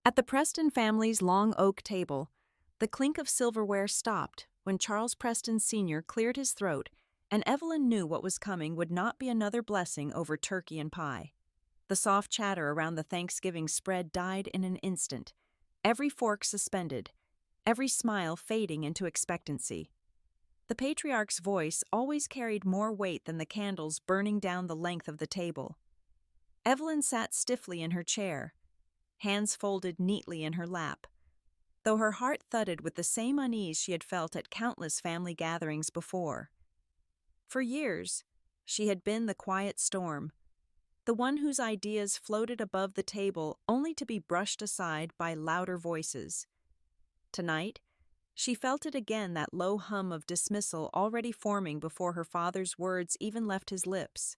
At the Preston family's long oak table, the clink of silverware stopped when Charles Preston Sr. cleared his throat, and Evelyn knew what was coming would not be another blessing over turkey and pie. The soft chatter around the Thanksgiving spread died in an instant, every fork suspended, every smile fading into expectancy. The patriarch's voice always carried more weight than the candles burning down the length of the table. Evelyn sat stiffly in her chair, hands folded neatly in her lap, though her heart thudded with the same unease she had felt at countless family gatherings before. For years, she had been the quiet storm, the one whose ideas floated above the table only to be brushed aside by louder voices. Tonight, she felt it again, that low hum of dismissal already forming before her father's words even left his lips.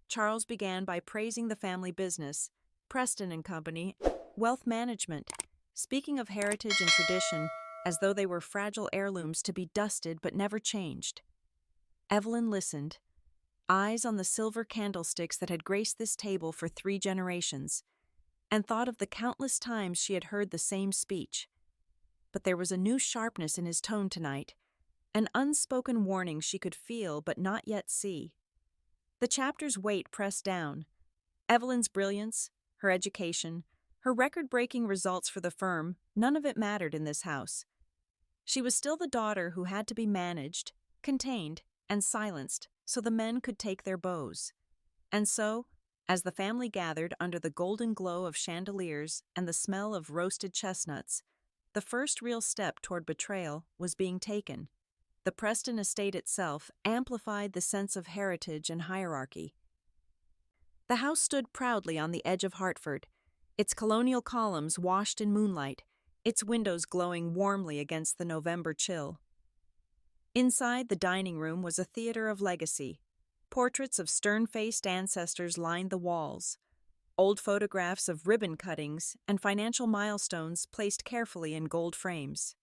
Charles began by praising the family business, Preston and Company, wealth management, speaking of heritage and tradition as though they were fragile heirlooms to be dusted but never changed. Evelyn listened, eyes on the silver candlesticks that had graced this table for 3 generations, and thought of the countless times she had heard the same speech. But there was a new sharpness in his tone tonight, an unspoken warning she could feel but not yet see. The chapter's weight pressed down. Evelyn's brilliance, her education, her record-breaking results for the firm, none of it mattered in this house. She was still the daughter who had to be managed, contained, and silenced so the men could take their bows. And so, as the family gathered under the golden glow of chandeliers and the smell of roasted chestnuts, the first real step toward betrayal was being taken. The Preston estate itself amplified the sense of heritage and hierarchy. The house stood proudly on the edge of Hartford, its colonial columns washed in moonlight, its windows glowing warmly against the November chill. Inside the dining room was a theater of legacy. Portraits of stern-faced ancestors lined the walls. Old photographs of ribbon cuttings and financial milestones placed carefully in gold frames.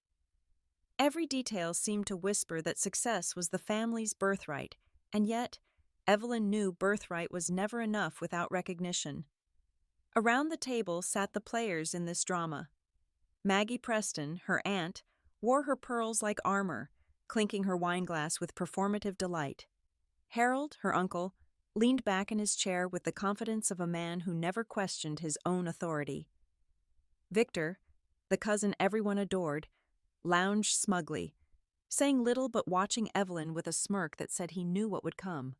Every detail seemed to whisper that success was the family's birthright, and yet Evelyn knew birthright was never enough without recognition. Around the table sat the players in this drama. Maggie Preston, her aunt, wore her pearls like armor, clinking her wineglass with performative delight. Harold, her uncle, leaned back in his chair with the confidence of a man who never questioned his own authority. Victor, the cousin everyone adored, lounged smugly, saying little but watching Evelyn with a smirk that said he knew what would come.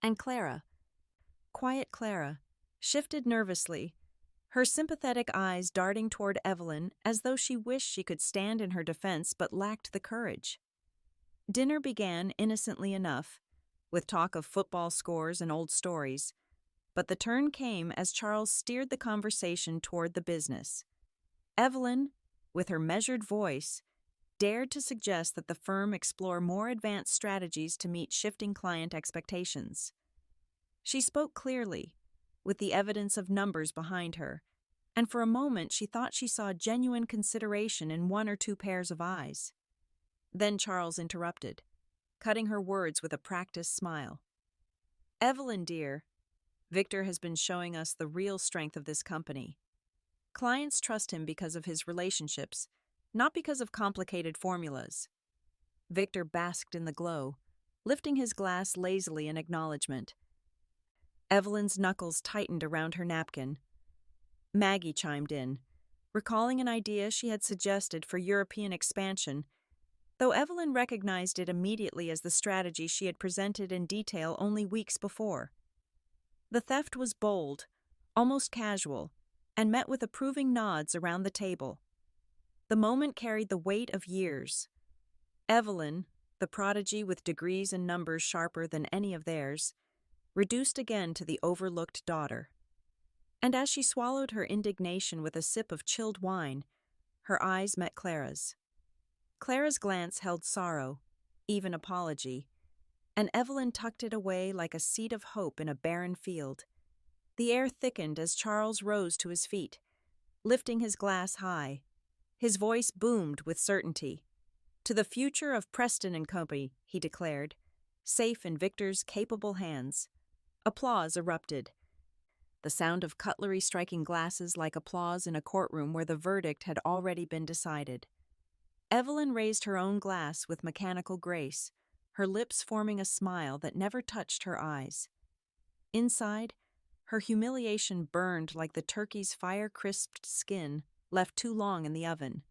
And Clara, quiet Clara, shifted nervously, her sympathetic eyes darting toward Evelyn as though she wished she could stand in her defense but lacked the courage. Dinner began innocently enough, with talk of football scores and old stories, but the turn came as Charles steered the conversation toward the business. Evelyn, with her measured voice, dared to suggest that the firm explore more advanced strategies to meet shifting client expectations. She spoke clearly, with the evidence of numbers behind her, and for a moment she thought she saw genuine consideration in 1 or 2 pairs of eyes. Then Charles interrupted, cutting her words with a practiced smile. "Evelyn, dear, Victor has been showing us the real strength of this company. Clients trust him because of his relationships, not because of complicated formulas." Victor basked in the glow, lifting his glass lazily in acknowledgement. Evelyn's knuckles tightened around her napkin. Maggie chimed in, recalling an idea she had suggested for European expansion, though Evelyn recognized it immediately as the strategy she had presented in detail only weeks before. The theft was bold, almost casual, and met with approving nods around the table. The moment carried the weight of years. Evelyn, the prodigy with degrees and numbers sharper than any of theirs, reduced again to the overlooked daughter. And as she swallowed her indignation with a sip of chilled wine, her eyes met Clara's. Clara's glance held sorrow, even apology, and Evelyn tucked it away like a seed of hope in a barren field. The air thickened as Charles rose to his feet, lifting his glass high. His voice boomed with certainty. "To the future of Preston and Company," he declared, safe in Victor's capable hands. Applause erupted. the sound of cutlery striking glasses like applause in a courtroom where the verdict had already been decided. Evelyn raised her own glass with mechanical grace, her lips forming a smile that never touched her eyes. Inside, her humiliation burned like the turkey's fire-crisped skin left too long in the oven.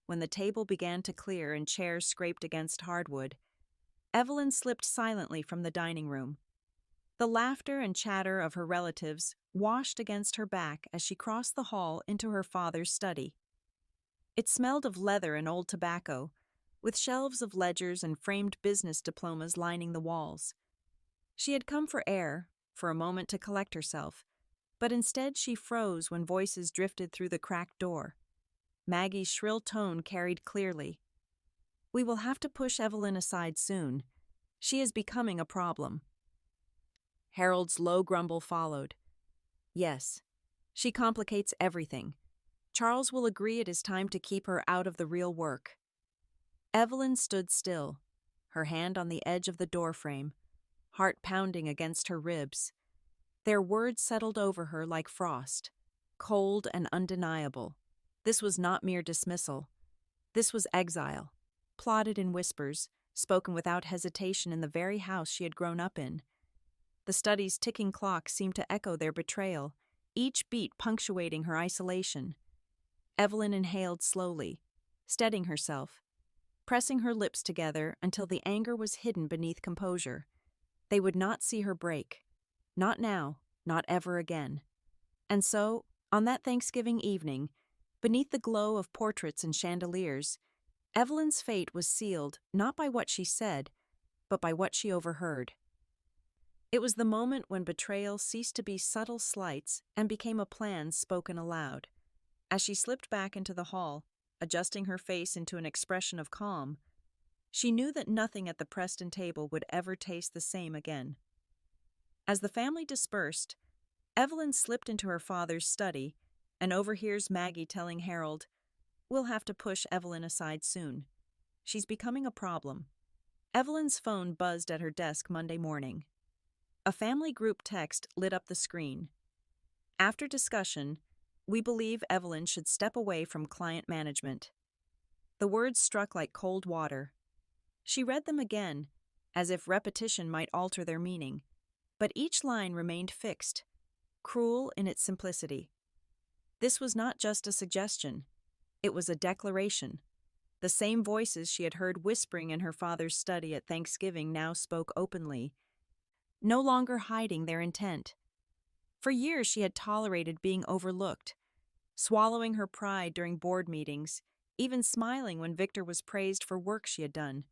When the table began to clear and chairs scraped against hardwood, Evelyn slipped silently from the dining room. The laughter and chatter of her relatives washed against her back as she crossed the hall into her father's study. It smelled of leather and old tobacco, with shelves of ledgers and framed business diplomas lining the walls. She had come for air, for a moment to collect herself, but instead she froze when voices drifted through the cracked door. Maggie's shrill tone carried clearly. "We will have to push Evelyn aside soon. She is becoming a problem." Harold's low grumble followed. "Yes, she complicates everything. Charles will agree it is time to keep her out of the real work." Evelyn stood still, her hand on the edge of the doorframe, heart pounding against her ribs. Their words settled over her like frost, cold and undeniable. This was not mere dismissal. This was exile, plotted in whispers, spoken without hesitation in the very house she had grown up in. The study's ticking clock seemed to echo their betrayal, each beat punctuating her isolation. Evelyn inhaled slowly, steadying herself, pressing her lips together until the anger was hidden beneath composure. They would not see her break. Not now, not ever again. And so, on that Thanksgiving evening, beneath the glow of portraits and chandeliers, Evelyn's fate was sealed not by what she said, but by what she overheard. It was the moment when betrayal ceased to be subtle slights and became a plan spoken aloud. As she slipped back into the hall, adjusting her face into an expression of calm, she knew that nothing at the Preston table would ever taste the same again. As the family dispersed, Evelyn slipped into her father's study and overhears Maggie telling Harold, "We'll have to push Evelyn aside soon. She's becoming a problem." Evelyn's phone buzzed at her desk Monday morning. A family group text lit up the screen. "After discussion, we believe Evelyn should step away from client management." The words struck like cold water. She read them again, as if repetition might alter their meaning, but each line remained fixed, cruel in its simplicity. This was not just a suggestion. It was a declaration. The same voices she had heard whispering in her father's study at Thanksgiving now spoke openly, no longer hiding their intent. For years she had tolerated being overlooked, swallowing her pride during board meetings, even smiling when Victor was praised for work she had done.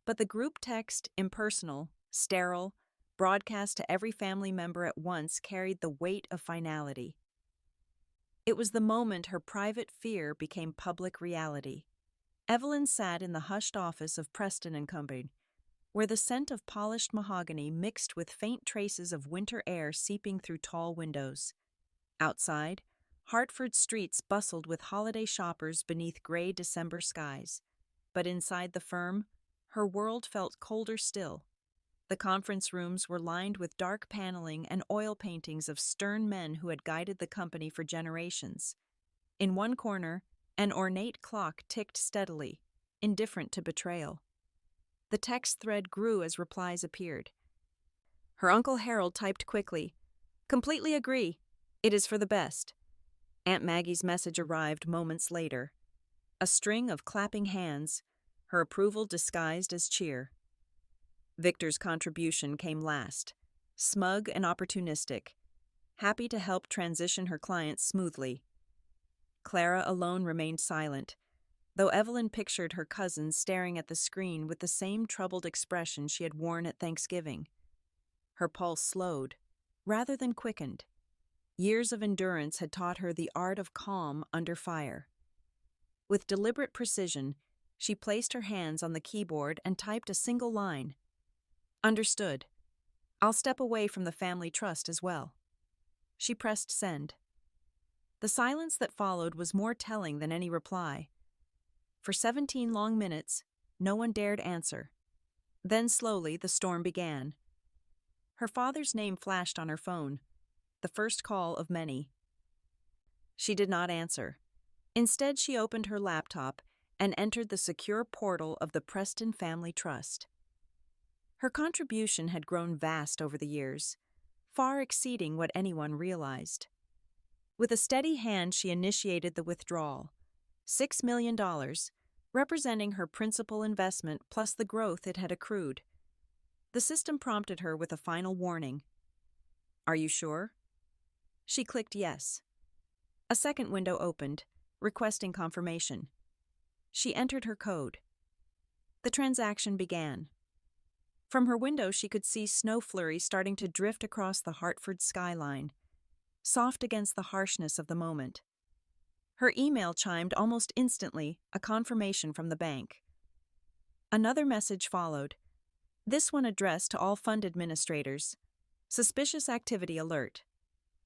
But the group text, impersonal, sterile, broadcast to every family member at once, carried the weight of finality. It was the moment her private fear became public reality. Evelyn sat in the hushed office of Preston and Company, where the scent of polished mahogany mixed with faint traces of winter air seeping through tall windows. Outside, Hartford streets bustled with holiday shoppers beneath gray December skies. But inside the firm, her world felt colder still. The conference rooms were lined with dark paneling and oil paintings of stern men who had guided the company for generations. In one corner, an ornate clock ticked steadily, indifferent to betrayal. The text thread grew as replies appeared. Her Uncle Harold typed quickly, "Completely agree. It is for the best." Aunt Maggie's message arrived moments later. A string of clapping hands, her approval disguised as cheer. Victor's contribution came last, smug and opportunistic, happy to help transition her clients smoothly. Clara alone remained silent, though Evelyn pictured her cousin staring at the screen with the same troubled expression she had worn at Thanksgiving. Her pulse slowed, rather than quickened. Years of endurance had taught her the art of calm under fire. With deliberate precision, she placed her hands on the keyboard and typed a single line. "Understood. I'll step away from the family trust as well." She pressed send. The silence that followed was more telling than any reply. For 17 long minutes, no one dared answer. Then slowly the storm began. Her father's name flashed on her phone. the first call of many. She did not answer. Instead, she opened her laptop and entered the secure portal of the Preston Family Trust. Her contribution had grown vast over the years, far exceeding what anyone realized. With a steady hand, she initiated the withdrawal, $6 million, representing her principal investment plus the growth it had accrued. The system prompted her with a final warning. "Are you sure?" She clicked yes. A second window opened, requesting confirmation. She entered her code. The transaction began. From her window, she could see snow flurries starting to drift across the Hartford skyline, soft against the harshness of the moment. Her email chimed almost instantly, a confirmation from the bank. Another message followed, this one addressed to all fund administrators. Suspicious activity alert.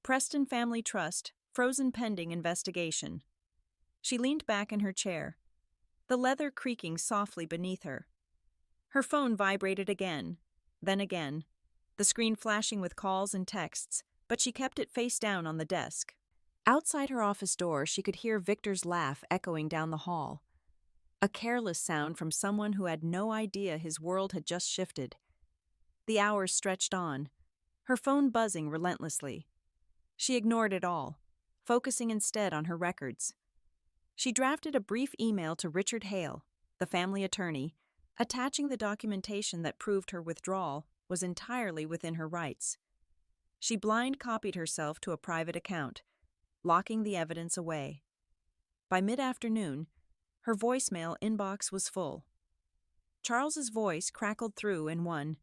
Preston Family Trust, frozen pending investigation. She leaned back in her chair, the leather creaking softly beneath her. Her phone vibrated again, then again, the screen flashing with calls and texts, but she kept it face down on the desk. Outside her office door, she could hear Victor's laugh echoing down the hall. A careless sound from someone who had no idea his world had just shifted. The hours stretched on, her phone buzzing relentlessly. She ignored it all, focusing instead on her records. She drafted a brief email to Richard Hale, the family attorney, attaching the documentation that proved her withdrawal was entirely within her rights. She blind copied herself to a private account, locking the evidence away. By mid-afternoon, her voicemail inbox was full. Charles's voice crackled through in one.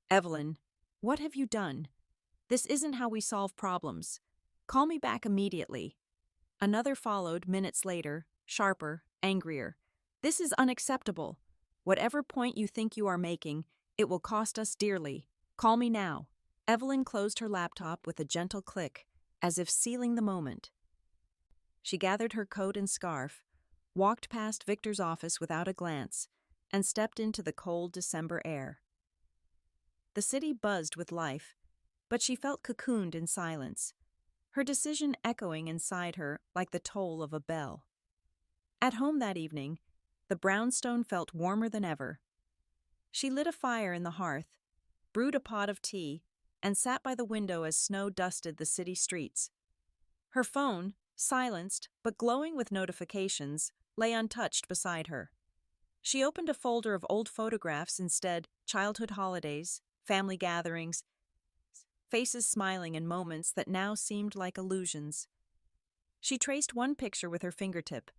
"Evelyn, what have you done? This isn't how we solve problems. Call me back immediately." Another followed minutes later, sharper, angrier. "This is unacceptable. Whatever point you think you are making, it will cost us dearly. Call me now." Evelyn closed her laptop with a gentle click, as if sealing the moment. She gathered her coat and scarf, walked past Victor's office without a glance, and stepped into the cold December air. The city buzzed with life, but she felt cocooned in silence, her decision echoing inside her like the toll of a bell. At home that evening, the brownstone felt warmer than ever. She lit a fire in the hearth, brewed a pot of tea, and sat by the window as snow dusted the city streets. Her phone, silenced but glowing with notifications, lay untouched beside her. She opened a folder of old photographs instead, childhood holidays, family gatherings, faces smiling in moments that now seemed like illusions. She traced one picture with her fingertip,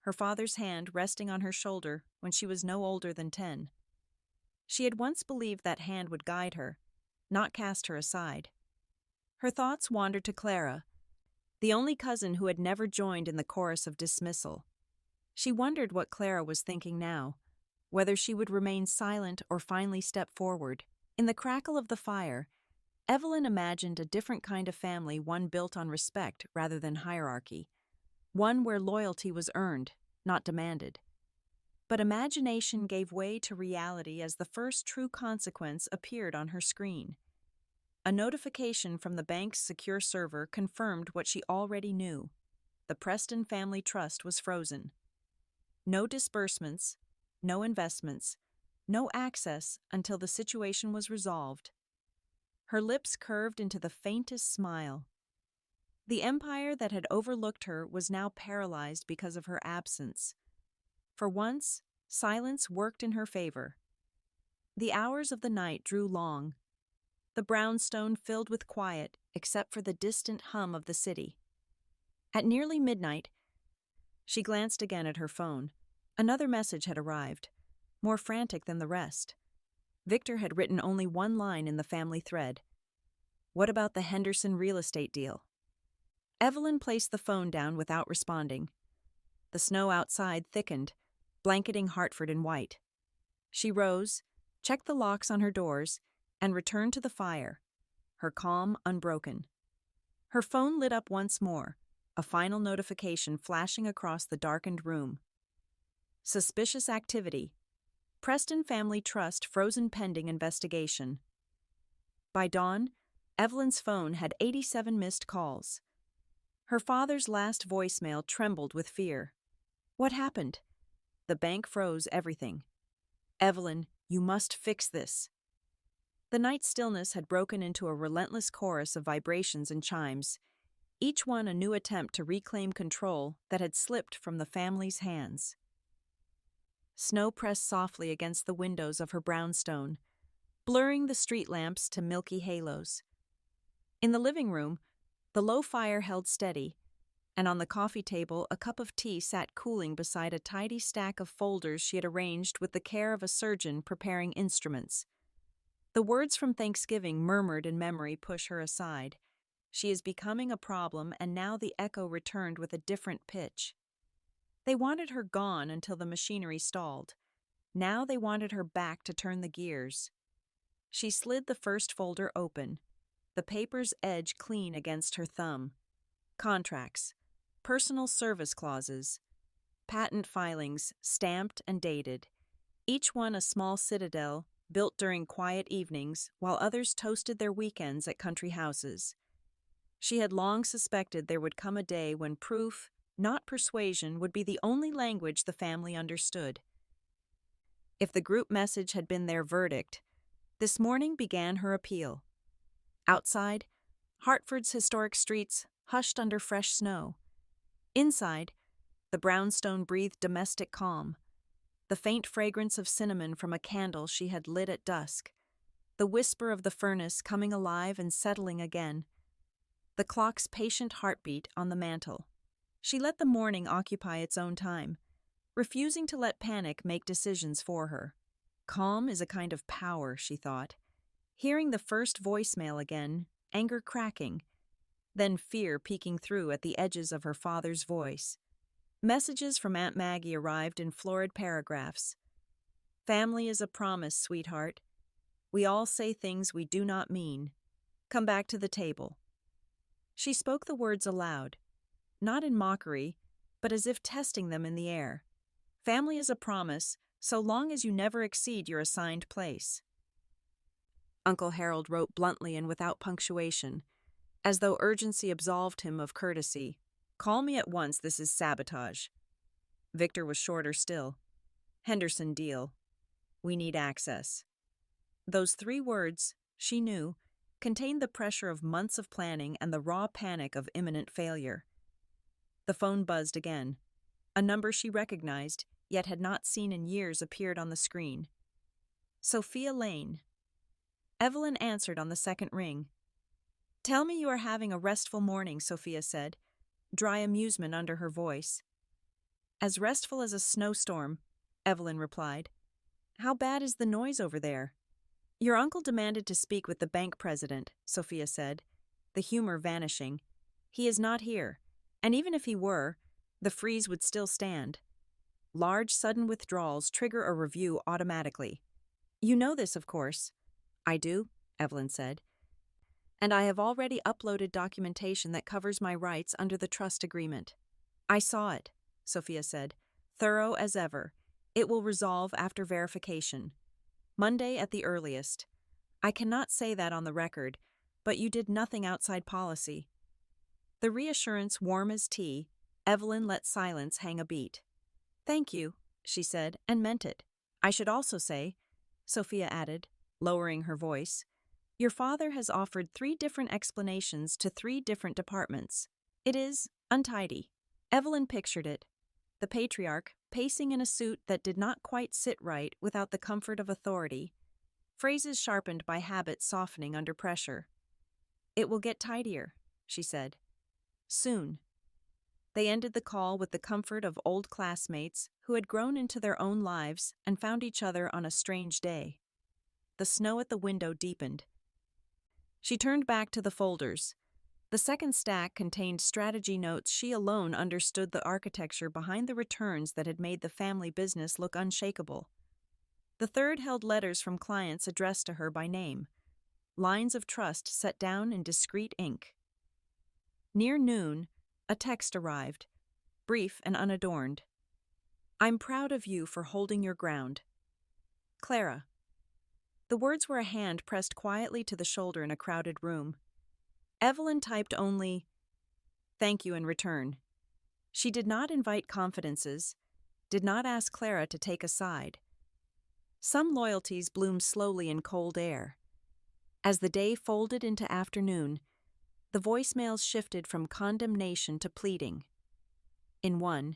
her father's hand resting on her shoulder when she was no older than 10. She had once believed that hand would guide her, not cast her aside. Her thoughts wandered to Clara, the only cousin who had never joined in the chorus of dismissal. She wondered what Clara was thinking now, whether she would remain silent or finally step forward. In the crackle of the fire, Evelyn imagined a different kind of family, one built on respect rather than hierarchy, one where loyalty was earned, not demanded. But imagination gave way to reality as the first true consequence appeared on her screen. A notification from the bank's secure server confirmed what she already knew. The Preston Family Trust was frozen. No disbursements, no investments, no access until the situation was resolved. Her lips curved into the faintest smile. The empire that had overlooked her was now paralyzed because of her absence. For once, silence worked in her favor. The hours of the night drew long. The brownstone filled with quiet except for the distant hum of the city. At nearly midnight, she glanced again at her phone. Another message had arrived, more frantic than the rest. Victor had written only one line in the family thread. "What about the Henderson real estate deal?" Evelyn placed the phone down without responding. The snow outside thickened, blanketing Hartford in white. She rose, checked the locks on her doors, and returned to the fire, her calm unbroken. Her phone lit up once more, a final notification flashing across the darkened room. Suspicious activity. Preston Family Trust frozen pending investigation. By dawn, Evelyn's phone had 87 missed calls. Her father's last voicemail trembled with fear. What happened? The bank froze everything. Evelyn, you must fix this. The night stillness had broken into a relentless chorus of vibrations and chimes, each one a new attempt to reclaim control that had slipped from the family's hands. Snow pressed softly against the windows of her brownstone, blurring the street lamps to milky halos. In the living room, the low fire held steady, and on the coffee table a cup of tea sat cooling beside a tidy stack of folders she had arranged with the care of a surgeon preparing instruments. The words from Thanksgiving murmured in memory push her aside. She is becoming a problem, and now the echo returned with a different pitch. They wanted her gone until the machinery stalled. Now they wanted her back to turn the gears. She slid the first folder open, the paper's edge clean against her thumb. Contracts, personal service clauses, patent filings, stamped and dated, each one a small citadel built during quiet evenings while others toasted their weekends at country houses. She had long suspected there would come a day when proof, not persuasion, would be the only language the family understood. If the group message had been their verdict, this morning began her appeal. Outside, Hartford's historic streets hushed under fresh snow. Inside, the brownstone breathed domestic calm, the faint fragrance of cinnamon from a candle she had lit at dusk, the whisper of the furnace coming alive and settling again, the clock's patient heartbeat on the mantel. She let the morning occupy its own time, refusing to let panic make decisions for her. Calm is a kind of power, she thought. Hearing the first voicemail again, anger cracking, then fear peeking through at the edges of her father's voice. Messages from Aunt Maggie arrived in florid paragraphs. Family is a promise, sweetheart. We all say things we do not mean. Come back to the table. She spoke the words aloud, not in mockery, but as if testing them in the air. Family is a promise, so long as you never exceed your assigned place. Uncle Harold wrote bluntly and without punctuation, as though urgency absolved him of courtesy. Call me at once, this is sabotage. Victor was shorter still. Henderson deal. We need access. Those 3 words, she knew, contained the pressure of months of planning and the raw panic of imminent failure. The phone buzzed again. A number she recognized, yet had not seen in years, appeared on the screen. Sophia Lane. Evelyn answered on the second ring. Tell me you are having a restful morning, Sophia said, dry amusement under her voice. As restful as a snowstorm, Evelyn replied. How bad is the noise over there? Your uncle demanded to speak with the bank president, Sophia said, the humor vanishing. He is not here, and even if he were, the freeze would still stand. Large, sudden withdrawals trigger a review automatically. You know this, of course. I do, Evelyn said. And I have already uploaded documentation that covers my rights under the trust agreement. I saw it, Sophia said, thorough as ever. It will resolve after verification. Monday at the earliest. I cannot say that on the record, but you did nothing outside policy. The reassurance warm as tea, Evelyn let silence hang a beat. Thank you, she said, and meant it. I should also say, Sophia added, lowering her voice, your father has offered 3 different explanations to 3 different departments. It is untidy. Evelyn pictured it. The patriarch, pacing in a suit that did not quite sit right without the comfort of authority, phrases sharpened by habit softening under pressure. It will get tidier, she said. Soon. They ended the call with the comfort of old classmates who had grown into their own lives and found each other on a strange day. The snow at the window deepened. She turned back to the folders. The second stack contained strategy notes she alone understood the architecture behind the returns that had made the family business look unshakable. The third held letters from clients addressed to her by name, lines of trust set down in discreet ink. Near noon, a text arrived, brief and unadorned. I'm proud of you for holding your ground. Clara. The words were a hand pressed quietly to the shoulder in a crowded room. Evelyn typed only, "Thank you" in return. She did not invite confidences, did not ask Clara to take a side. Some loyalties bloom slowly in cold air. As the day folded into afternoon, the voicemails shifted from condemnation to pleading. In one,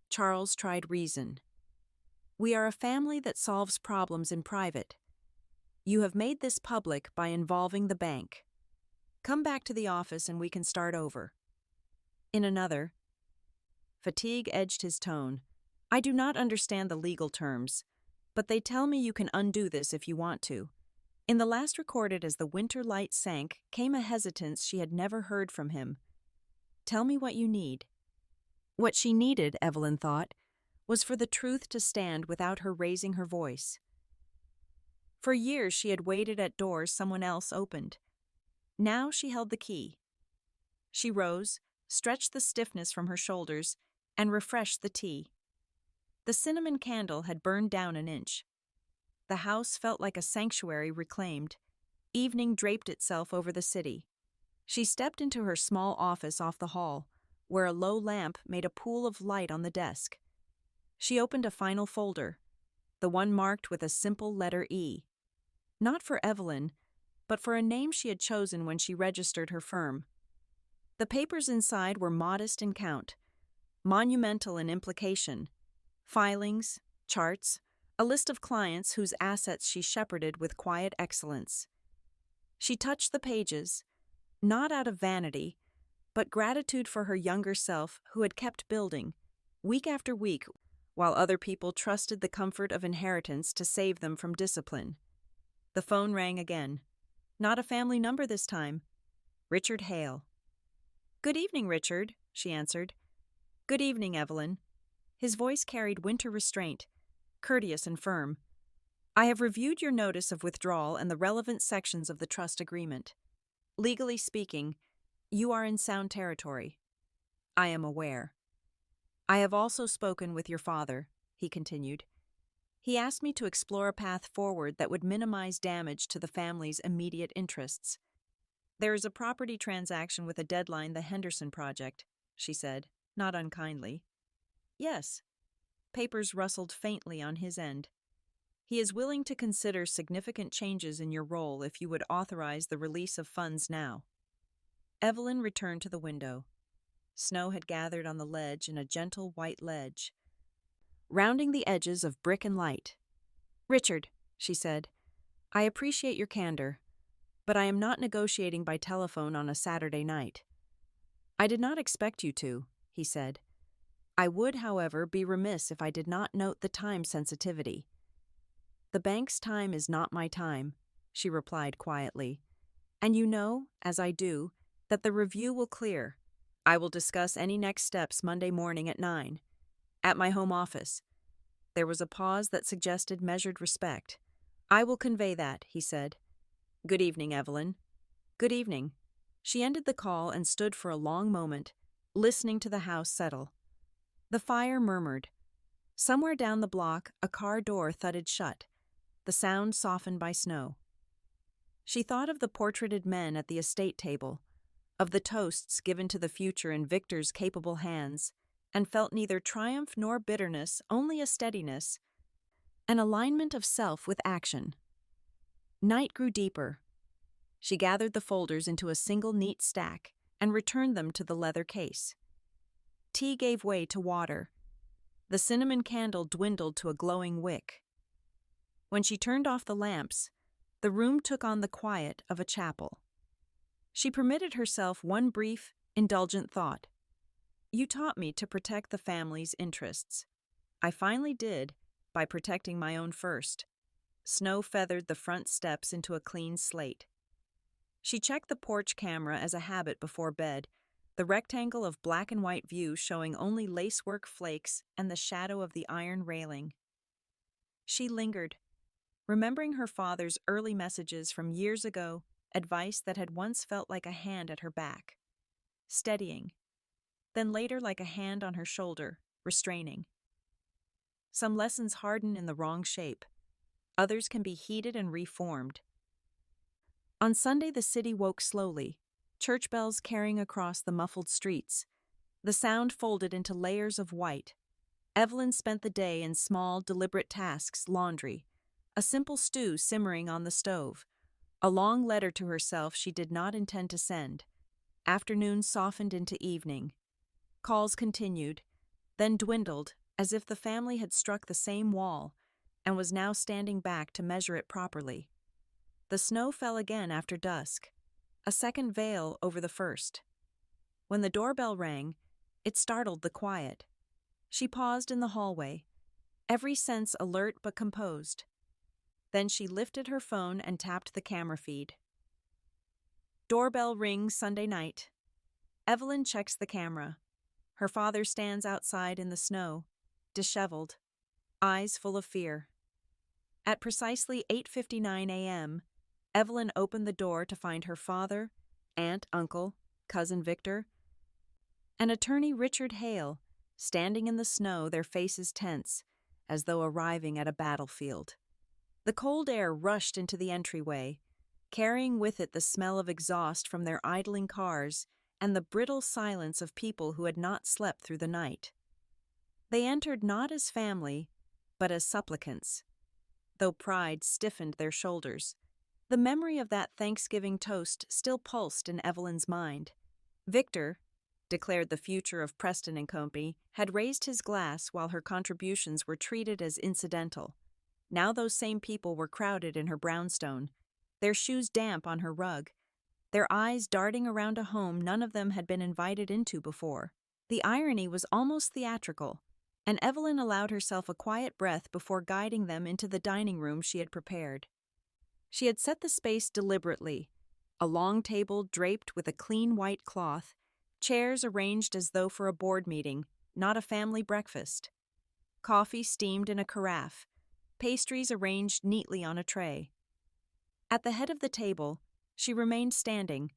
Charles tried reason. "We are a family that solves problems in private. You have made this public by involving the bank. Come back to the office and we can start over." In another, fatigue edged his tone. "I do not understand the legal terms, but they tell me you can undo this if you want to." In the last recorded as the winter light sank came a hesitance she had never heard from him. "Tell me what you need." What she needed, Evelyn thought, was for the truth to stand without her raising her voice. For years she had waited at doors someone else opened. Now she held the key. She rose, stretched the stiffness from her shoulders, and refreshed the tea. The cinnamon candle had burned down an inch. The house felt like a sanctuary reclaimed. Evening draped itself over the city. She stepped into her small office off the hall, where a low lamp made a pool of light on the desk. She opened a final folder, the one marked with a simple letter E. Not for Evelyn, but for a name she had chosen when she registered her firm. The papers inside were modest in count, monumental in implication. Filings, charts, a list of clients whose assets she shepherded with quiet excellence. She touched the pages, not out of vanity, but gratitude for her younger self who had kept building, week after week, while other people trusted the comfort of inheritance to save them from discipline. The phone rang again. Not a family number this time. Richard Hale. "Good evening, Richard," she answered. "Good evening, Evelyn." His voice carried winter restraint, courteous and firm. "I have reviewed your notice of withdrawal and the relevant sections of the trust agreement. Legally speaking, you are in sound territory. I am aware. I have also spoken with your father," he continued. "He asked me to explore a path forward that would minimize damage to the family's immediate interests. There is a property transaction with a deadline, the Henderson project," she said, not unkindly. "Yes." Papers rustled faintly on his end. "He is willing to consider significant changes in your role if you would authorize the release of funds now." Evelyn returned to the window. Snow had gathered on the ledge in a gentle white ledge, rounding the edges of brick and light. "Richard," she said, "I appreciate your candor, but I am not negotiating by telephone on a Saturday night." "I did not expect you to," he said. "I would, however, be remiss if I did not note the time sensitivity." "The bank's time is not my time," she replied quietly. "And you know, as I do, that the review will clear. I will discuss any next steps Monday morning at 9, at my home office." There was a pause that suggested measured respect. "I will convey that," he said. "Good evening, Evelyn." "Good evening." She ended the call and stood for a long moment, listening to the house settle. The fire murmured. Somewhere down the block, a car door thudded shut, the sound softened by snow. She thought of the portraited men at the estate table, of the toasts given to the future in Victor's capable hands, and felt neither triumph nor bitterness, only a steadiness, an alignment of self with action. Night grew deeper. She gathered the folders into a single neat stack and returned them to the leather case. Tea gave way to water. The cinnamon candle dwindled to a glowing wick. When she turned off the lamps, the room took on the quiet of a chapel. She permitted herself one brief, indulgent thought. "You taught me to protect the family's interests. I finally did, by protecting my own first." Snow feathered the front steps into a clean slate. She checked the porch camera as a habit before bed, the rectangle of black and white view showing only lacework flakes and the shadow of the iron railing. She lingered, remembering her father's early messages from years ago, advice that had once felt like a hand at her back, steadying, then later like a hand on her shoulder, restraining. Some lessons harden in the wrong shape. Others can be heated and reformed. On Sunday, the city woke slowly. church bells carrying across the muffled streets. The sound folded into layers of white. Evelyn spent the day in small, deliberate tasks: laundry, a simple stew simmering on the stove, a long letter to herself she did not intend to send. Afternoon softened into evening. Calls continued, then dwindled, as if the family had struck the same wall and was now standing back to measure it properly. The snow fell again after dusk, a second veil over the first. When the doorbell rang, it startled the quiet. She paused in the hallway, every sense alert but composed. Then she lifted her phone and tapped the camera feed. Doorbell rings Sunday night. Evelyn checks the camera. Her father stands outside in the snow, disheveled, eyes full of fear. At precisely 8:59 a.m., Evelyn opened the door to find her father, aunt, uncle, cousin Victor, and attorney Richard Hale standing in the snow, their faces tense, as though arriving at a battlefield. The cold air rushed into the entryway, carrying with it the smell of exhaust from their idling cars and the brittle silence of people who had not slept through the night. They entered not as family, but as supplicants. Though pride stiffened their shoulders, the memory of that Thanksgiving toast still pulsed in Evelyn's mind. Victor, declared the future of Preston and Company, had raised his glass while her contributions were treated as incidental. Now those same people were crowded in her brownstone, their shoes damp on her rug, their eyes darting around a home none of them had been invited into before. The irony was almost theatrical, and Evelyn allowed herself a quiet breath before guiding them into the dining room she had prepared. She had set the space deliberately, a long table draped with a clean white cloth, chairs arranged as though for a board meeting, not a family breakfast. Coffee steamed in a carafe, pastries arranged neatly on a tray. At the head of the table, she remained standing,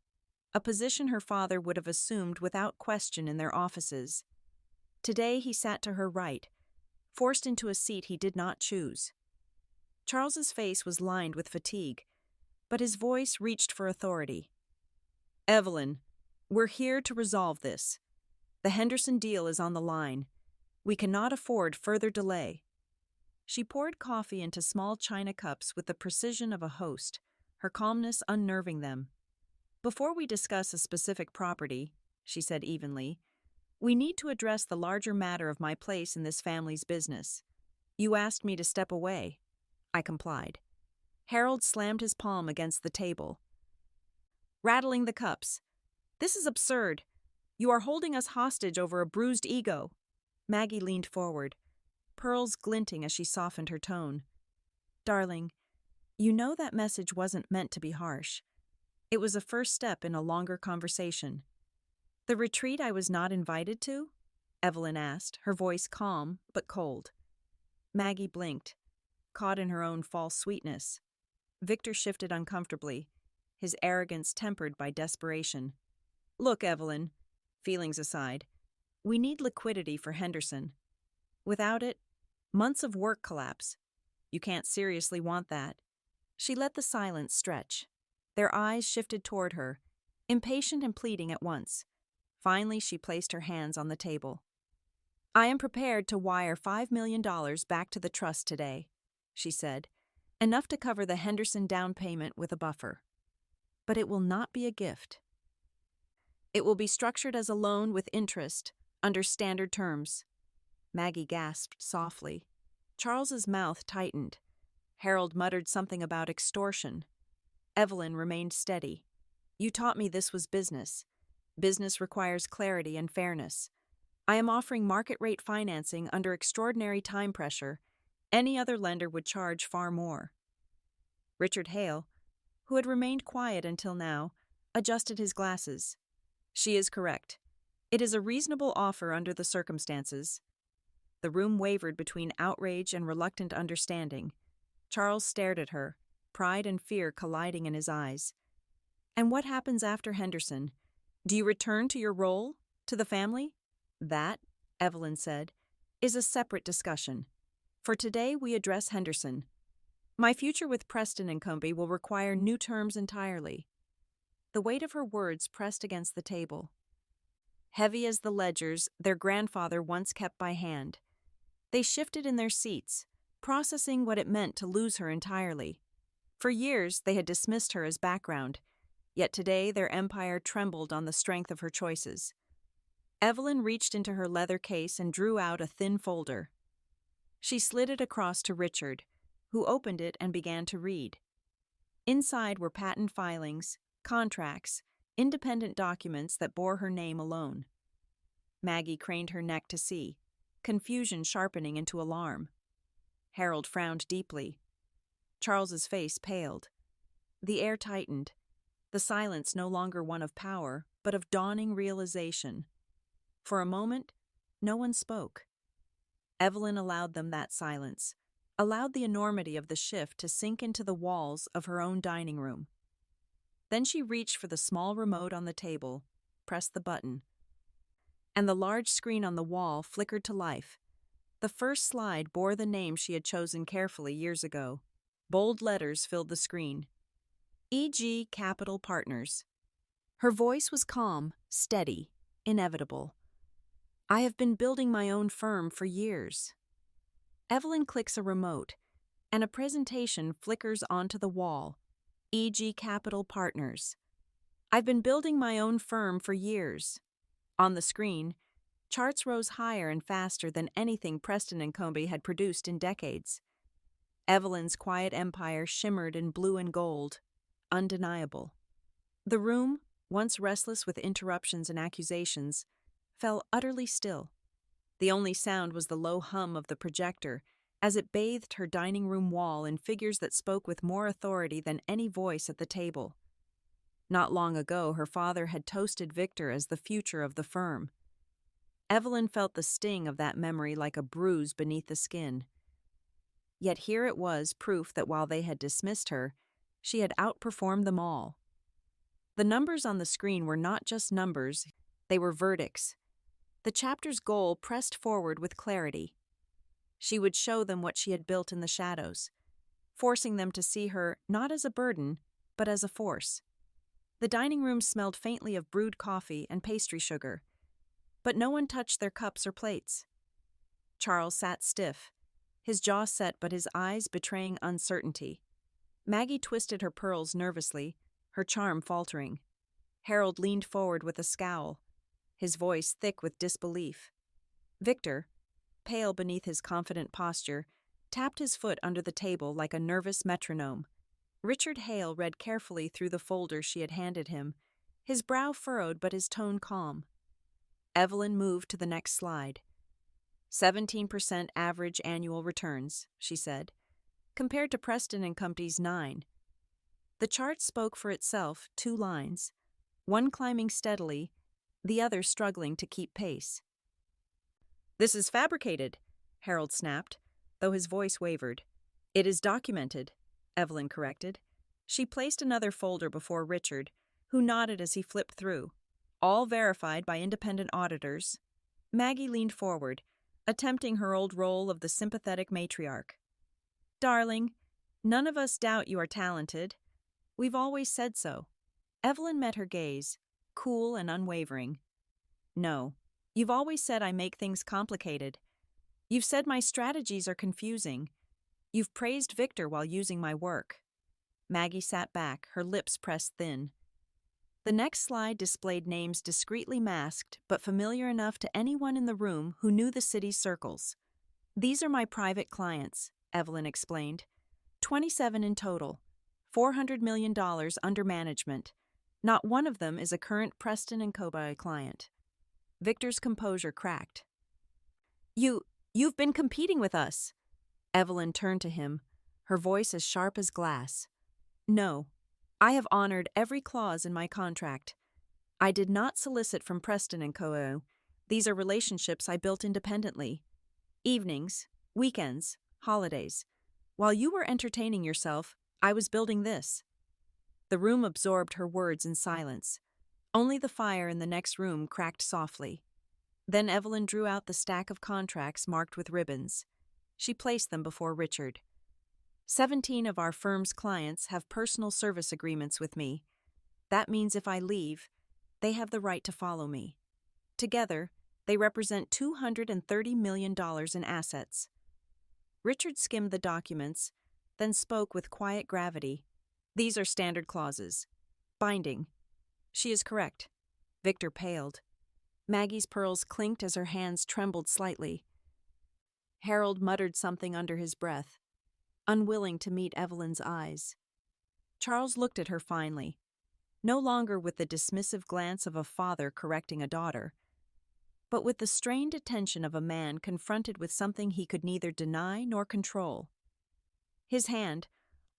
a position her father would have assumed without question in their offices. Today he sat to her right, forced into a seat he did not choose. Charles's face was lined with fatigue, but his voice reached for authority. "Evelyn, we're here to resolve this. The Henderson deal is on the line. We cannot afford further delay." She poured coffee into small china cups with the precision of a host, her calmness unnerving them. "Before we discuss a specific property," she said evenly, "we need to address the larger matter of my place in this family's business. You asked me to step away. I complied." Harold slammed his palm against the table, rattling the cups. "This is absurd. You are holding us hostage over a bruised ego." Maggie leaned forward, pearls glinting as she softened her tone. "Darling, you know that message wasn't meant to be harsh. It was a first step in a longer conversation." "The retreat I was not invited to?" Evelyn asked, her voice calm but cold. Maggie blinked, caught in her own false sweetness. Victor shifted uncomfortably, his arrogance tempered by desperation. "Look, Evelyn, feelings aside, we need liquidity for Henderson. Without it, months of work collapse. You can't seriously want that." She let the silence stretch. Their eyes shifted toward her, impatient and pleading at once. Finally, she placed her hands on the table. "I am prepared to wire $5 million back to the trust today," she said, "enough to cover the Henderson down payment with a buffer. But it will not be a gift. It will be structured as a loan with interest, under standard terms." Maggie gasped softly. Charles's mouth tightened. Harold muttered something about extortion. Evelyn remained steady. "You taught me this was business. Business requires clarity and fairness. I am offering market-rate financing under extraordinary time pressure. Any other lender would charge far more." Richard Hale, who had remained quiet until now, adjusted his glasses. "She is correct. It is a reasonable offer under the circumstances." The room wavered between outrage and reluctant understanding. Charles stared at her, pride and fear colliding in his eyes. "And what happens after Henderson? Do you return to your role, to the family?" "That," Evelyn said, "is a separate discussion. For today we address Henderson. My future with Preston and Company will require new terms entirely." The weight of her words pressed against the table. Heavy as the ledgers their grandfather once kept by hand. They shifted in their seats, processing what it meant to lose her entirely. For years, they had dismissed her as background, yet today their empire trembled on the strength of her choices. Evelyn reached into her leather case and drew out a thin folder. She slid it across to Richard, who opened it and began to read. Inside were patent filings, contracts, independent documents that bore her name alone. Maggie craned her neck to see, confusion sharpening into alarm. Harold frowned deeply. Charles's face paled. The air tightened, the silence no longer one of power, but of dawning realization. For a moment, no one spoke. Evelyn allowed them that silence, allowed the enormity of the shift to sink into the walls of her own dining room. Then she reached for the small remote on the table, pressed the button, and the large screen on the wall flickered to life. The first slide bore the name she had chosen carefully years ago. Bold letters filled the screen. E.G. Capital Partners. Her voice was calm, steady, inevitable. I have been building my own firm for years. Evelyn clicks a remote, and a presentation flickers onto the wall. E.G. Capital Partners. I've been building my own firm for years. On the screen, charts rose higher and faster than anything Preston & Company had produced in decades. Evelyn's quiet empire shimmered in blue and gold, undeniable. The room, once restless with interruptions and accusations, fell utterly still. The only sound was the low hum of the projector as it bathed her dining room wall in figures that spoke with more authority than any voice at the table. Not long ago, her father had toasted Victor as the future of the firm. Evelyn felt the sting of that memory like a bruise beneath the skin. Yet here it was proof that while they had dismissed her, she had outperformed them all. The numbers on the screen were not just numbers, they were verdicts. The chapter's goal pressed forward with clarity. She would show them what she had built in the shadows, forcing them to see her not as a burden, but as a force. The dining room smelled faintly of brewed coffee and pastry sugar, but no one touched their cups or plates. Charles sat stiff, his jaw set but his eyes betraying uncertainty. Maggie twisted her pearls nervously, her charm faltering. Harold leaned forward with a scowl, his voice thick with disbelief. Victor, pale beneath his confident posture, tapped his foot under the table like a nervous metronome. Richard Hale read carefully through the folder she had handed him, his brow furrowed but his tone calm. Evelyn moved to the next slide. 17% average annual returns, she said, compared to Preston & Company's 9. The chart spoke for itself, 2 lines, one climbing steadily, the other struggling to keep pace. This is fabricated, Harold snapped, though his voice wavered. It is documented, Evelyn corrected. She placed another folder before Richard, who nodded as he flipped through. All verified by independent auditors. Maggie leaned forward, attempting her old role of the sympathetic matriarch. Darling, none of us doubt you are talented. We've always said so. Evelyn met her gaze, cool and unwavering. No, you've always said I make things complicated. You've said my strategies are confusing. You've praised Victor while using my work. Maggie sat back, her lips pressed thin. The next slide displayed names discreetly masked but familiar enough to anyone in the room who knew the city's circles. These are my private clients, Evelyn explained. 27 in total, $400 million under management. Not one of them is a current Preston & Company client. Victor's composure cracked. You've been competing with us. Evelyn turned to him, her voice as sharp as glass. No, I have honored every clause in my contract. I did not solicit from Preston & Co. These are relationships I built independently. Evenings, weekends, holidays. While you were entertaining yourself, I was building this. The room absorbed her words in silence. Only the fire in the next room cracked softly. Then Evelyn drew out the stack of contracts marked with ribbons. She placed them before Richard. 17 of our firm's clients have personal service agreements with me. That means if I leave, they have the right to follow me. Together, they represent $230 million in assets. Richard skimmed the documents, then spoke with quiet gravity. These are standard clauses. Binding. She is correct. Victor paled. Maggie's pearls clinked as her hands trembled slightly. Harold muttered something under his breath, unwilling to meet Evelyn's eyes. Charles looked at her finally, no longer with the dismissive glance of a father correcting a daughter, but with the strained attention of a man confronted with something he could neither deny nor control. His hand,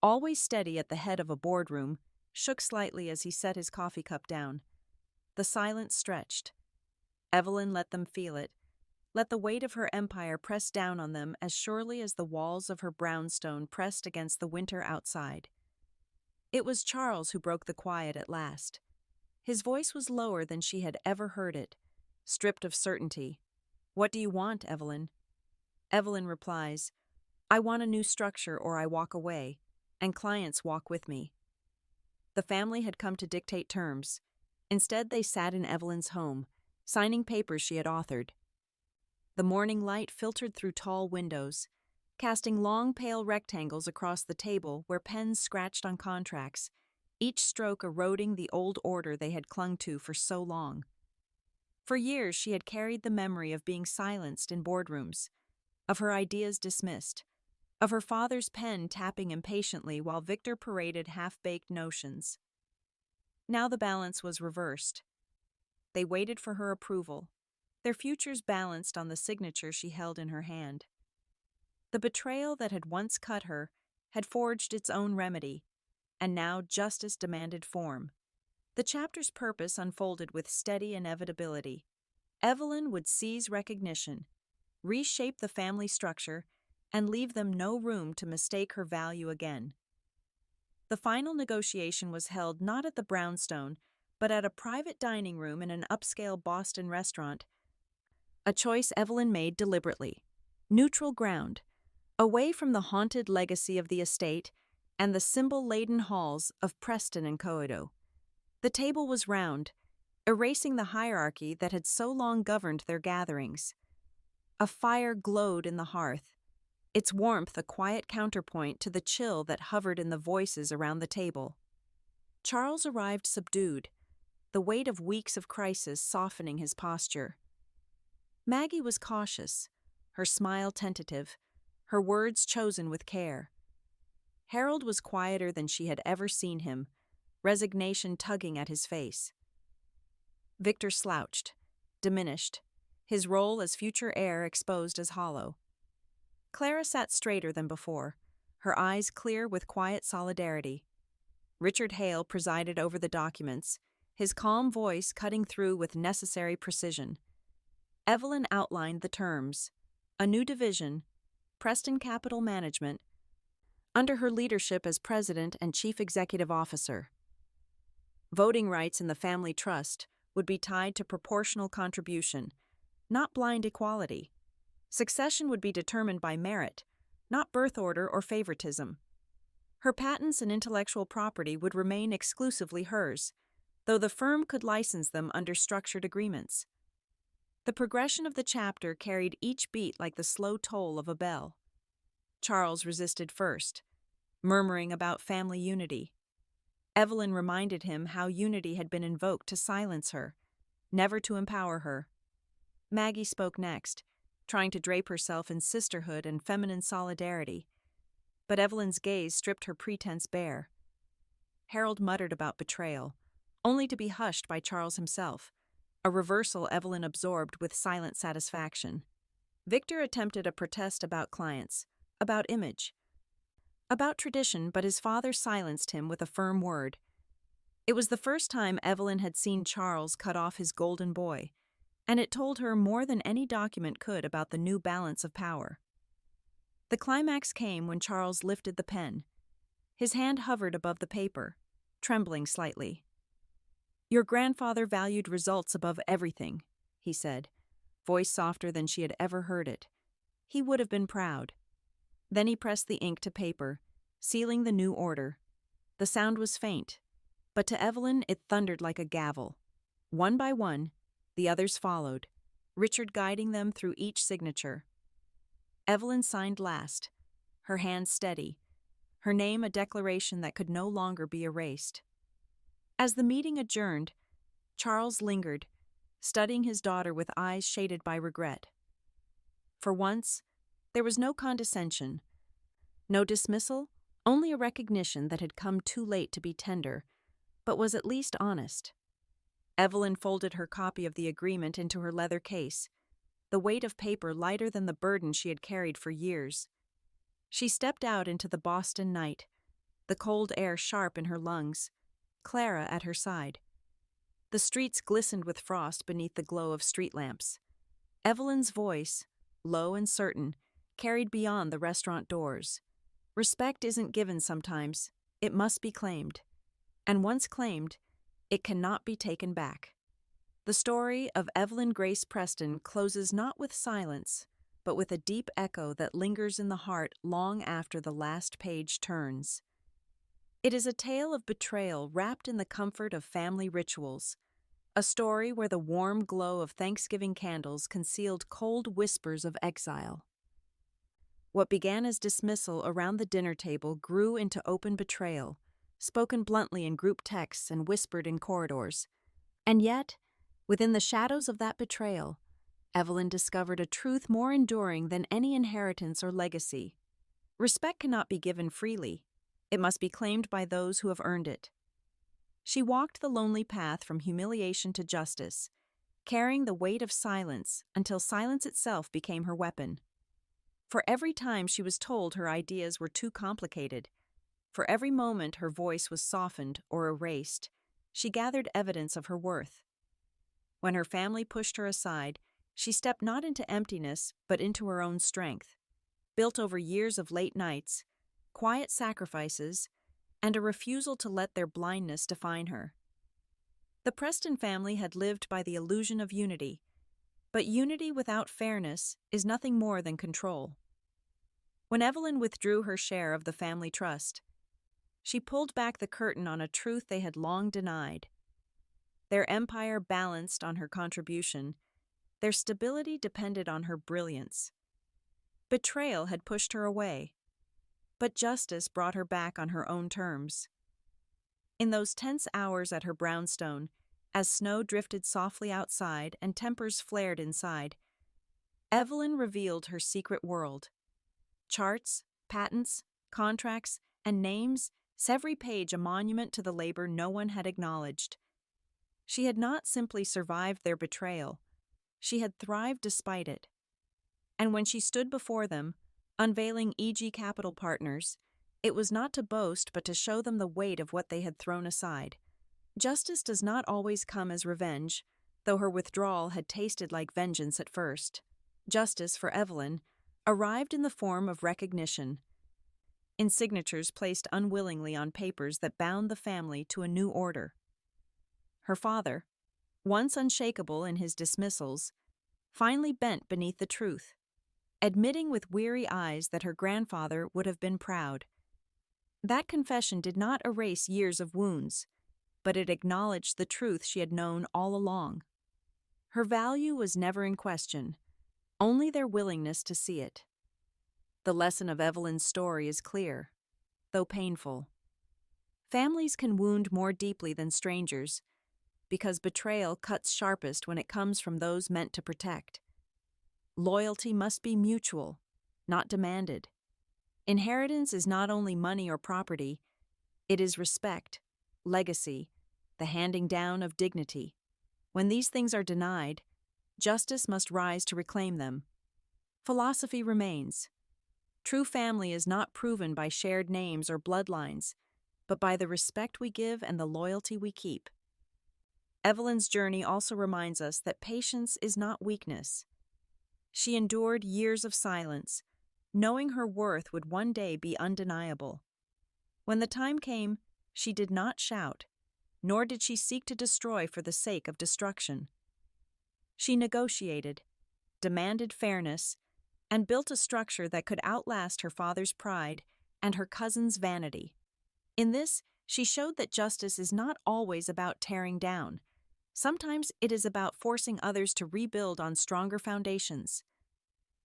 always steady at the head of a boardroom, shook slightly as he set his coffee cup down. The silence stretched. Evelyn let them feel it, let the weight of her empire press down on them as surely as the walls of her brownstone pressed against the winter outside. It was Charles who broke the quiet at last. His voice was lower than she had ever heard it, stripped of certainty. "What do you want, Evelyn?" Evelyn replies, "I want a new structure or I walk away, and clients walk with me." The family had come to dictate terms. Instead, they sat in Evelyn's home, signing papers she had authored. The morning light filtered through tall windows, casting long pale rectangles across the table where pens scratched on contracts, each stroke eroding the old order they had clung to for so long. For years she had carried the memory of being silenced in boardrooms, of her ideas dismissed, of her father's pen tapping impatiently while Victor paraded half-baked notions. Now the balance was reversed. They waited for her approval, their futures balanced on the signature she held in her hand. The betrayal that had once cut her had forged its own remedy, and now justice demanded form. The chapter's purpose unfolded with steady inevitability. Evelyn would seize recognition, reshape the family structure, and leave them no room to mistake her value again. The final negotiation was held not at the brownstone, but at a private dining room in an upscale Boston restaurant, a choice Evelyn made deliberately. Neutral ground, away from the haunted legacy of the estate and the symbol-laden halls of Preston and Coedo. The table was round, erasing the hierarchy that had so long governed their gatherings. A fire glowed in the hearth, its warmth a quiet counterpoint to the chill that hovered in the voices around the table. Charles arrived subdued, the weight of weeks of crisis softening his posture. Maggie was cautious, her smile tentative, her words chosen with care. Harold was quieter than she had ever seen him, resignation tugging at his face. Victor slouched, diminished, his role as future heir exposed as hollow. Clara sat straighter than before, her eyes clear with quiet solidarity. Richard Hale presided over the documents, his calm voice cutting through with necessary precision. Evelyn outlined the terms: a new division, Preston Capital Management, under her leadership as president and chief executive officer. Voting rights in the family trust would be tied to proportional contribution, not blind equality. Succession would be determined by merit, not birth order or favoritism. Her patents and intellectual property would remain exclusively hers, though the firm could license them under structured agreements. The progression of the chapter carried each beat like the slow toll of a bell. Charles resisted first, murmuring about family unity. Evelyn reminded him how unity had been invoked to silence her, never to empower her. Maggie spoke next, trying to drape herself in sisterhood and feminine solidarity, but Evelyn's gaze stripped her pretense bare. Harold muttered about betrayal, only to be hushed by Charles himself, a reversal Evelyn absorbed with silent satisfaction. Victor attempted a protest about clients, about image, about tradition, but his father silenced him with a firm word. It was the first time Evelyn had seen Charles cut off his golden boy, and it told her more than any document could about the new balance of power. The climax came when Charles lifted the pen. His hand hovered above the paper, trembling slightly. "Your grandfather valued results above everything," he said, voice softer than she had ever heard it. He would have been proud. Then he pressed the ink to paper, sealing the new order. The sound was faint, But to Evelyn it thundered like a gavel. One by one, the others followed, Richard guiding them through each signature. Evelyn signed last, her hand steady, her name a declaration that could no longer be erased. As the meeting adjourned, Charles lingered, studying his daughter with eyes shaded by regret. For once, there was no condescension, no dismissal, only a recognition that had come too late to be tender, but was at least honest. Evelyn folded her copy of the agreement into her leather case, the weight of paper lighter than the burden she had carried for years. She stepped out into the Boston night, the cold air sharp in her lungs, Clara at her side. The streets glistened with frost beneath the glow of street lamps. Evelyn's voice, low and certain, carried beyond the restaurant doors. Respect isn't given sometimes, it must be claimed. And once claimed, it cannot be taken back. The story of Evelyn Grace Preston closes not with silence, but with a deep echo that lingers in the heart long after the last page turns. It is a tale of betrayal wrapped in the comfort of family rituals, a story where the warm glow of Thanksgiving candles concealed cold whispers of exile. What began as dismissal around the dinner table grew into open betrayal, spoken bluntly in group texts and whispered in corridors. And yet, within the shadows of that betrayal, Evelyn discovered a truth more enduring than any inheritance or legacy. Respect cannot be given freely. It must be claimed by those who have earned it. She walked the lonely path from humiliation to justice, carrying the weight of silence until silence itself became her weapon. For every time she was told her ideas were too complicated, for every moment her voice was softened or erased, she gathered evidence of her worth. When her family pushed her aside, she stepped not into emptiness, but into her own strength, built over years of late nights, quiet sacrifices, and a refusal to let their blindness define her. The Preston family had lived by the illusion of unity, but unity without fairness is nothing more than control. When Evelyn withdrew her share of the family trust, she pulled back the curtain on a truth they had long denied. Their empire balanced on her contribution. Their stability depended on her brilliance. Betrayal had pushed her away, but justice brought her back on her own terms. In those tense hours at her brownstone, as snow drifted softly outside and tempers flared inside, Evelyn revealed her secret world. Charts, patents, contracts, and names, every page a monument to the labor no one had acknowledged. She had not simply survived their betrayal, she had thrived despite it. And when she stood before them, unveiling E.G. Capital Partners, it was not to boast but to show them the weight of what they had thrown aside. Justice does not always come as revenge, though her withdrawal had tasted like vengeance at first. Justice, for Evelyn, arrived in the form of recognition, in signatures placed unwillingly on papers that bound the family to a new order. Her father, once unshakable in his dismissals, finally bent beneath the truth, admitting with weary eyes that her grandfather would have been proud. That confession did not erase years of wounds, but it acknowledged the truth she had known all along. Her value was never in question, only their willingness to see it. The lesson of Evelyn's story is clear, though painful. Families can wound more deeply than strangers, because betrayal cuts sharpest when it comes from those meant to protect. Loyalty must be mutual, not demanded. Inheritance is not only money or property, it is respect, legacy, the handing down of dignity. When these things are denied, justice must rise to reclaim them. Philosophy remains. True family is not proven by shared names or bloodlines, but by the respect we give and the loyalty we keep. Evelyn's journey also reminds us that patience is not weakness. She endured years of silence, knowing her worth would one day be undeniable. When the time came, she did not shout, nor did she seek to destroy for the sake of destruction. She negotiated, demanded fairness, and built a structure that could outlast her father's pride and her cousin's vanity. In this, She showed that justice is not always about tearing down. Sometimes it is about forcing others to rebuild on stronger foundations.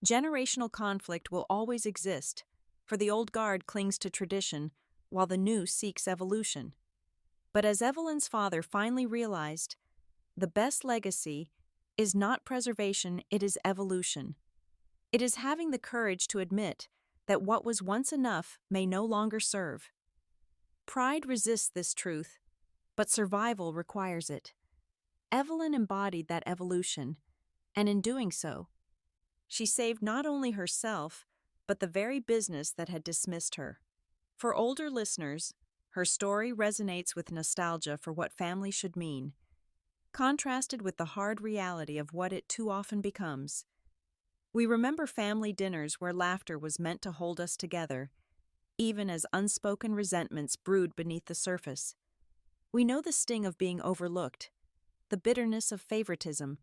Generational conflict will always exist, for the old guard clings to tradition while the new seeks evolution. But as Evelyn's father finally realized, the best legacy is not preservation, it is evolution. It is having the courage to admit that what was once enough may no longer serve. Pride resists this truth, but survival requires it. Evelyn embodied that evolution, and in doing so, she saved not only herself, but the very business that had dismissed her. For older listeners, her story resonates with nostalgia for what family should mean, contrasted with the hard reality of what it too often becomes. We remember family dinners where laughter was meant to hold us together, even as unspoken resentments brewed beneath the surface. We know the sting of being overlooked, the bitterness of favoritism,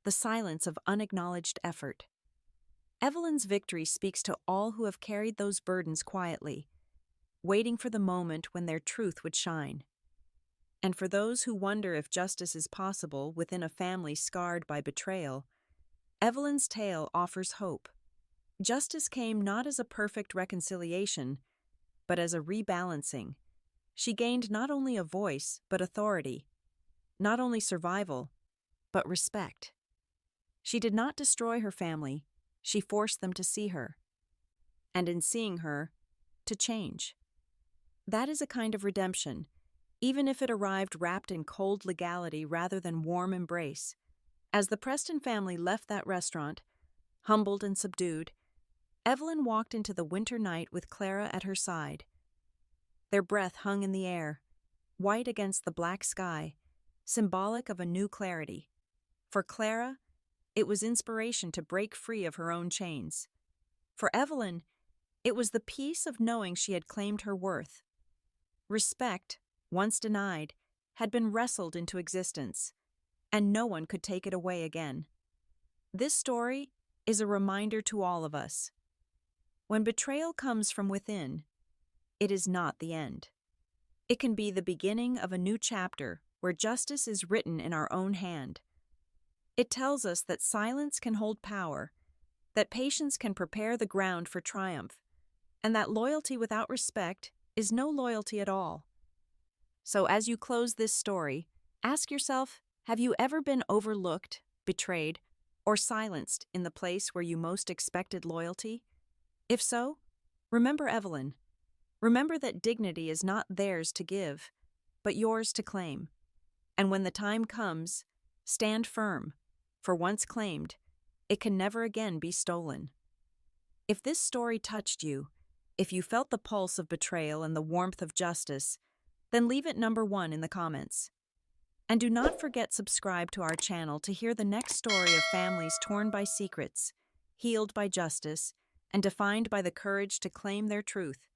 the silence of unacknowledged effort. Evelyn's victory speaks to all who have carried those burdens quietly, waiting for the moment when their truth would shine. And for those who wonder if justice is possible within a family scarred by betrayal, Evelyn's tale offers hope. Justice came not as a perfect reconciliation, but as a rebalancing. She gained not only a voice, but authority, not only survival, but respect. She did not destroy her family, she forced them to see her, and in seeing her, to change. That is a kind of redemption, even if it arrived wrapped in cold legality rather than warm embrace. As the Preston family left that restaurant, humbled and subdued, Evelyn walked into the winter night with Clara at her side. Their breath hung in the air, white against the black sky, symbolic of a new clarity. For Clara, it was inspiration to break free of her own chains. For Evelyn, it was the peace of knowing she had claimed her worth. Respect, once denied, had been wrestled into existence, and no one could take it away again. This story is a reminder to all of us. When betrayal comes from within, it is not the end. It can be the beginning of a new chapter where justice is written in our own hand. It tells us that silence can hold power, that patience can prepare the ground for triumph, and that loyalty without respect is no loyalty at all. So as you close this story, ask yourself, have you ever been overlooked, betrayed, or silenced in the place where you most expected loyalty? If so, remember Evelyn. Remember that dignity is not theirs to give, but yours to claim. And when the time comes, stand firm, for once claimed, it can never again be stolen. If this story touched you, if you felt the pulse of betrayal and the warmth of justice, then leave it number 1 in the comments. And do not forget subscribe to our channel to hear the next story of families torn by secrets, healed by justice, and defined by the courage to claim their truth.